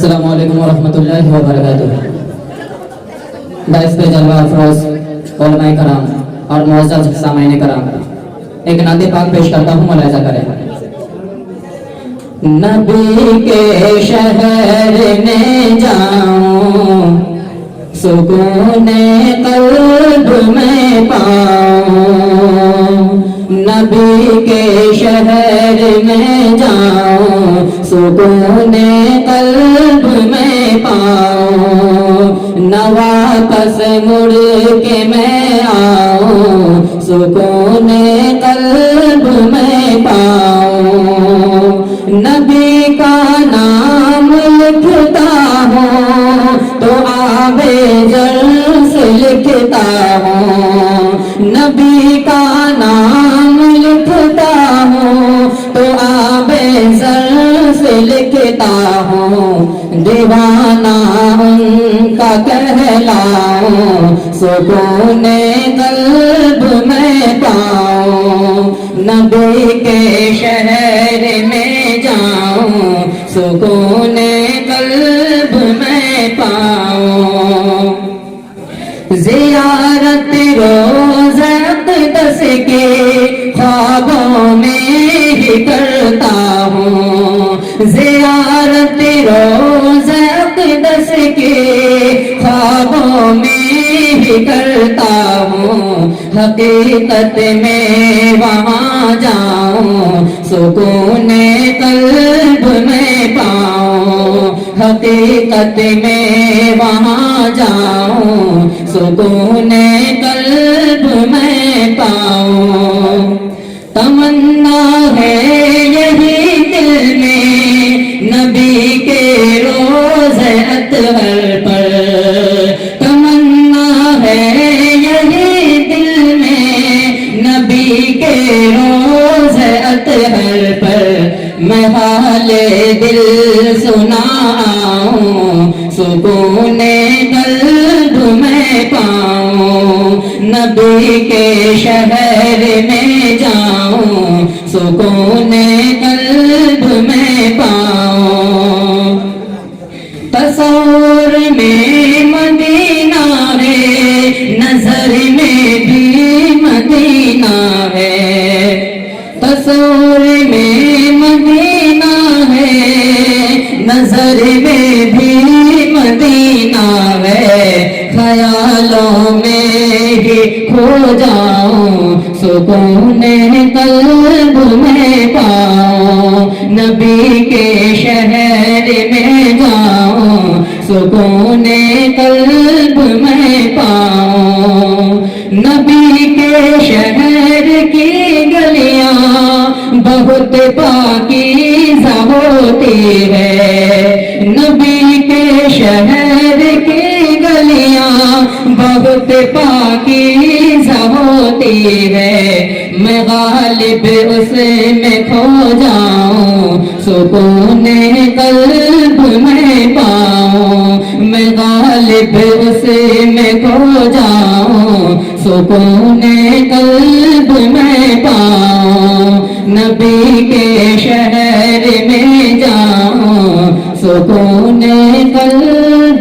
السلام علیکم ورحمۃ اللہ وبرکاتہ۔ باعث جلوہ افروز علماء کرام اور معزز سامعین کرام، ایک نعت پاک پیش کرتا ہوں، ملاحظہ کریں۔ نبی کے شہر میں جاؤں، سکون قلب میں پاؤں، نبی کے شہر میں جاؤں، سکون قلب میں پاؤں، نواپس مڑ کے میں آؤں، سکون قلب میں پاؤں، نبی کا نام لکھتا ہوں تو آب زر سے لکھتا ہوں، نبی کا نام لکھتا ہوں تو آب زر سے لکھتا ہوں، دیوانہ ان کا کہلاؤں، سکون قلب میں پاؤں، نبی کے شہر میں جاؤں، سکون قلب میں پاؤں، زیارت روضہ اقدس کے خوابوں میں ہی کرتا ہوں، زیارت روضہ اقدس کے خوابوں میں ہی کرتا ہوں، حقیقت میں وہاں جاؤں، سکون قلب میں پاؤں، حقیقت میں وہاں جاؤں، سکون قلب میں پاؤں، تمنا ہے یہی دل میں نبی کے روضہ اطہر پر، تمنا ہے یہی دل میں نبی کے روضہ اطہر پر، میں حال دل سناؤں، سکون قلب میں پاؤں، نبی کے شہر میں جاؤں، سکون قلب میں پاؤں، تصور میں مدینہ ہے، نظر میں بھی مدینہ ہے، تصور میں مدینہ ہے، نظر میں بھی مدینہ ہے، خیالوں میں ہی کھو جاؤں، سکون قلب میں پاؤں، نبی کے شہر میں جاؤں، سکون قلب میں پاؤں، نبی کے شہر کی گلیاں بہت پاکیزہ ہوتی ہے، نبی کے شہر کی گلیاں بہت پاکیزہ ہوتی ہے، میں غالب اس میں کھو جاؤں، سکون قلب میں پاؤں، میں غالب اس میں کھو جاؤں، سکون قلب میں پاؤں، نبی کے شہر میں جاؤں، سکون قلب